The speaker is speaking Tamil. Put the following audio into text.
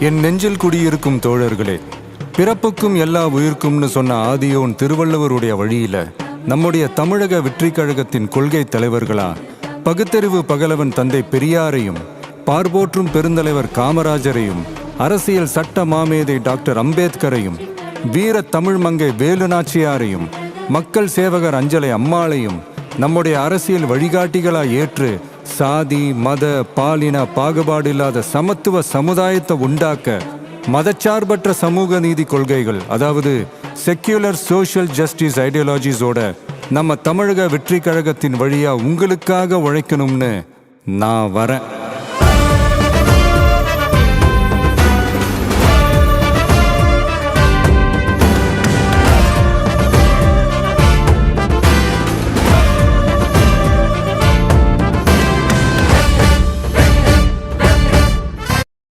என் நெஞ்சில் குடியிருக்கும் தோழர்களே, பிறப்புக்கும் எல்லா உயிர்க்கும்னு சொன்ன ஆதியோன் திருவள்ளுவருடைய வழியில நம்முடைய தமிழக வெற்றி கழகத்தின் கொள்கை தலைவர்களா பகுத்தறிவு பகலவன் தந்தை பெரியாரையும், பார்போற்றும் பெருந்தலைவர் காமராஜரையும், அரசியல் சட்ட மாமேதை டாக்டர் அம்பேத்கரையும், வீர தமிழ் மங்கை வேலு நாச்சியாரையும், மக்கள் சேவகர் அஞ்சலை அம்மாளையும் நம்முடைய அரசியல் வழிகாட்டிகளாய் ஏற்று சாதி மத பாலின பாகுபாடு இல்லாத சமத்துவ சமுதாயத்தை உண்டாக்க மதச்சார்பற்ற சமூக நீதி கொள்கைகள், அதாவது செக்யூலர் சோஷியல் ஜஸ்டிஸ் ஐடியாலஜிஸோட நம்ம தமிழக வெற்றி கழகத்தின் வழியா உங்களுக்காக உழைக்கணும்னு நான் வரேன்.